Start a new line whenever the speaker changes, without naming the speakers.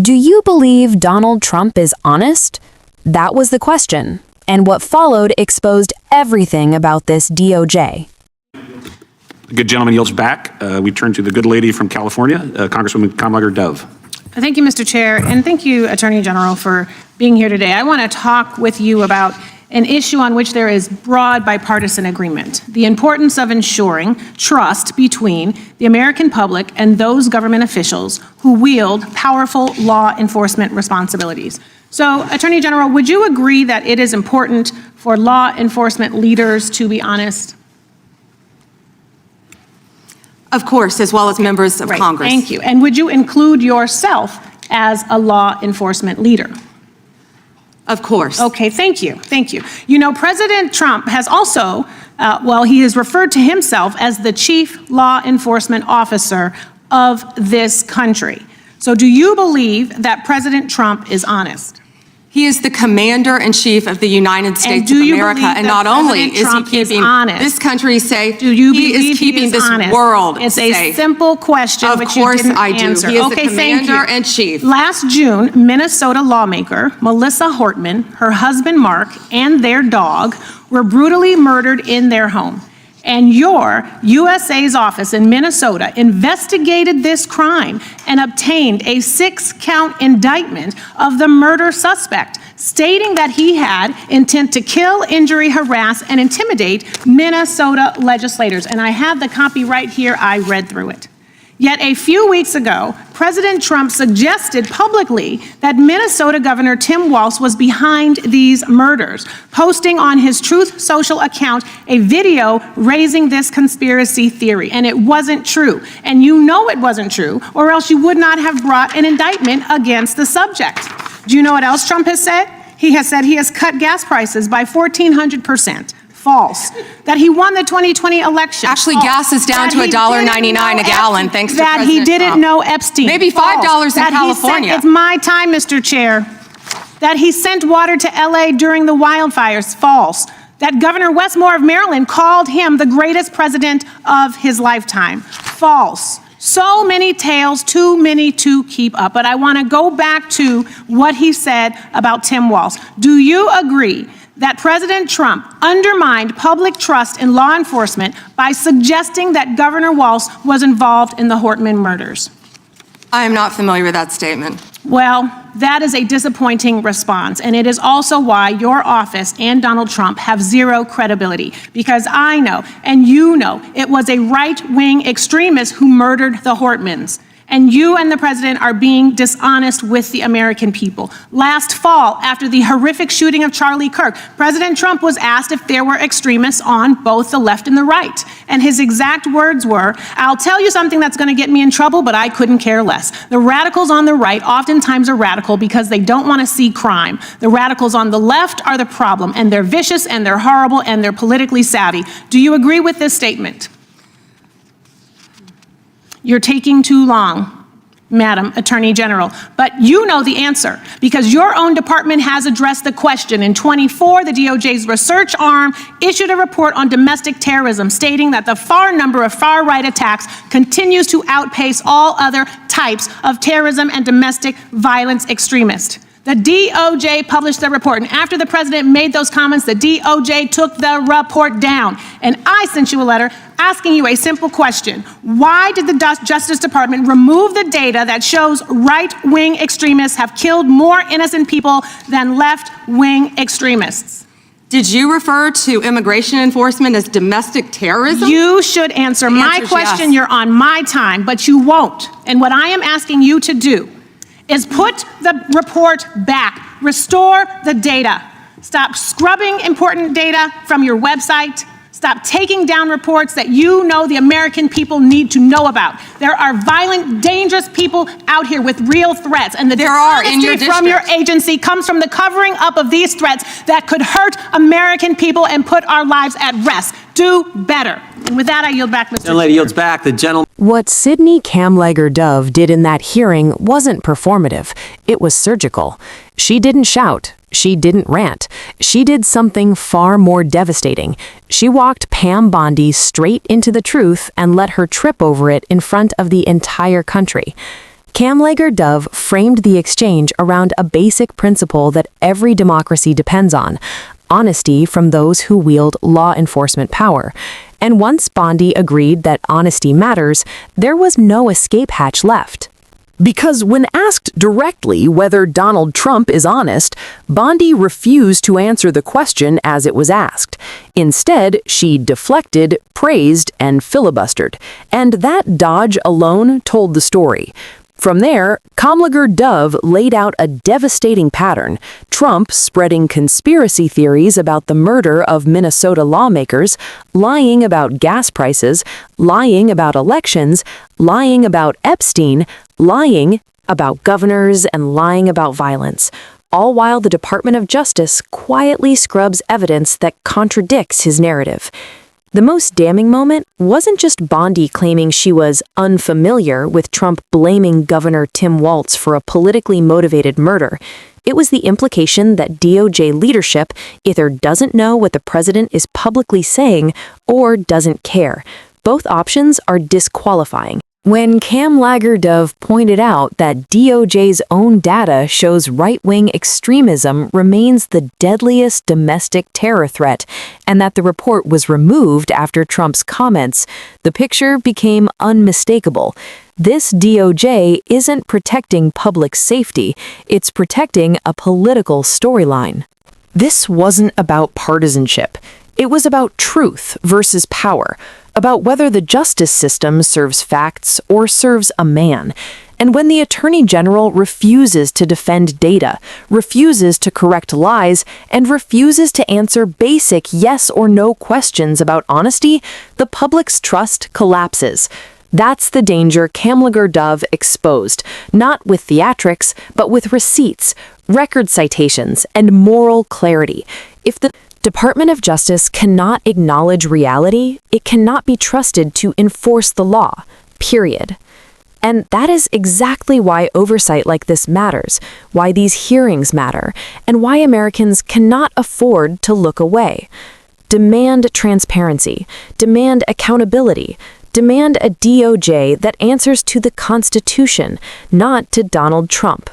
Do you believe Donald Trump is honest? That was the question, and what followed exposed everything about this DOJ.
The good gentleman yields back. We turn to the good lady from California, Congresswoman Kamlager Dove.
Thank you, Mr. Chair, and thank you, Attorney General, for being here today. I want to talk with you about an issue on which there is broad bipartisan agreement: the importance of ensuring trust between the American public and those government officials who wield powerful law enforcement responsibilities. So, Attorney General, would you agree that it is important for law enforcement leaders to be honest?
Of course, as well as members of Congress.
Thank you. And would you include yourself as a law enforcement leader?
Of course.
Okay, thank you. Thank you. You know, President Trump has also, he has referred to himself as the chief law enforcement officer of this country. So do you believe that President Trump is honest?
He is the commander-in-chief of the United States of America, and not only is he keeping this country safe, he is keeping this world safe.
It's a simple question, which you didn't answer.
He is the commander-in-chief.
Last June, Minnesota lawmaker Melissa Hortman, her husband Mark, and their dog were brutally murdered in their home. And your USA's office in Minnesota investigated this crime and obtained a 6-count indictment of the murder suspect, stating that he had intent to kill, injury, harass, and intimidate Minnesota legislators. And I have the copy right here. I read through it. Yet a few weeks ago, President Trump suggested publicly that Minnesota Governor Tim Walz was behind these murders, posting on his Truth Social account a video raising this conspiracy theory. And it wasn't true. And you know it wasn't true, or else you would not have brought an indictment against the subject. Do you know what else Trump has said? He has said he has cut gas prices by 1,400%. False. That he won the 2020 election.
Actually, gas is down to $1.99 a gallon, thanks to
President Trump. That he didn't know Epstein.
Maybe $5 in California.
It's my time, Mr. Chair. That he sent water to LA during the wildfires. False. That Governor Westmore of Maryland called him the greatest president of his lifetime. False. So many tales, too many to keep up. But I want to go back to what he said about Tim Walz. Do you agree that President Trump undermined public trust in law enforcement by suggesting that Governor Walz was involved in the Hortman murders?
I am not familiar with that statement.
Well, that is a disappointing response, and it is also why your office and Donald Trump have zero credibility, because I know, and you know, it was a right-wing extremist who murdered the Hortmans. And you and the president are being dishonest with the American people. Last fall, after the horrific shooting of Charlie Kirk, President Trump was asked if there were extremists on both the left and the right. And his exact words were, "I'll tell you something that's going to get me in trouble, but I couldn't care less. The radicals on the right oftentimes are radical because they don't want to see crime. The radicals on the left are the problem, and they're vicious, and they're horrible, and they're politically savvy." Do you agree with this statement? You're taking too long, Madam Attorney General. But you know the answer, because your own department has addressed the question. In 24, the DOJ's research arm issued a report on domestic terrorism, stating that the number of far-right attacks continues to outpace all other types of terrorism and domestic violence extremists. The DOJ published the report, and after the president made those comments, the DOJ took the report down. And I sent you a letter asking you a simple question. Why did the Justice Department remove the data that shows right-wing extremists have killed more innocent people than left-wing extremists?
Did you refer to immigration enforcement as domestic terrorism?
You should answer my question. Yes. You're on my time, but you won't. And what I am asking you to do is put the report back, restore the data, stop scrubbing important data from your website, stop taking down reports that you know the American people need to know about. There are violent, dangerous people out here with real threats, and the dishonesty from your agency comes from the covering up of these threats that could hurt American people and put our lives at rest. Do better. And with that, I yield back, Mr. Chair.
The lady yields back. The gentleman.
What Sydney Kamlager Dove did in that hearing wasn't performative. It was surgical. She didn't shout. She didn't rant. She did something far more devastating. She walked Pam Bondi straight into the truth and let her trip over it in front of the entire country. Kamlager Dove framed the exchange around a basic principle that every democracy depends on: honesty from those who wield law enforcement power. And once Bondi agreed that honesty matters, there was no escape hatch left. Because when asked directly whether Donald Trump is honest, Bondi refused to answer the question as it was asked. Instead, she deflected, praised, and filibustered. And that dodge alone told the story. From there, Kamlager Dove laid out a devastating pattern: Trump spreading conspiracy theories about the murder of Minnesota lawmakers, lying about gas prices, lying about elections, lying about Epstein, lying about governors, and lying about violence, all while the Department of Justice quietly scrubs evidence that contradicts his narrative. The most damning moment wasn't just Bondi claiming she was unfamiliar with Trump blaming Governor Tim Walz for a politically motivated murder. It was the implication that DOJ leadership either doesn't know what the president is publicly saying or doesn't care. Both options are disqualifying. When Kamlager Dove pointed out that DOJ's own data shows right-wing extremism remains the deadliest domestic terror threat, and that the report was removed after Trump's comments, the picture became unmistakable. This DOJ isn't protecting public safety, it's protecting a political storyline. This wasn't about partisanship. It was about truth versus power, about whether the justice system serves facts or serves a man. And when the Attorney General refuses to defend data, refuses to correct lies, and refuses to answer basic yes or no questions about honesty, the public's trust collapses. That's the danger Kamlager Dove exposed, not with theatrics, but with receipts, record citations, and moral clarity. If the Department of Justice cannot acknowledge reality, it cannot be trusted to enforce the law, period. And that is exactly why oversight like this matters, why these hearings matter, and why Americans cannot afford to look away. Demand transparency, demand accountability, demand a DOJ that answers to the Constitution, not to Donald Trump.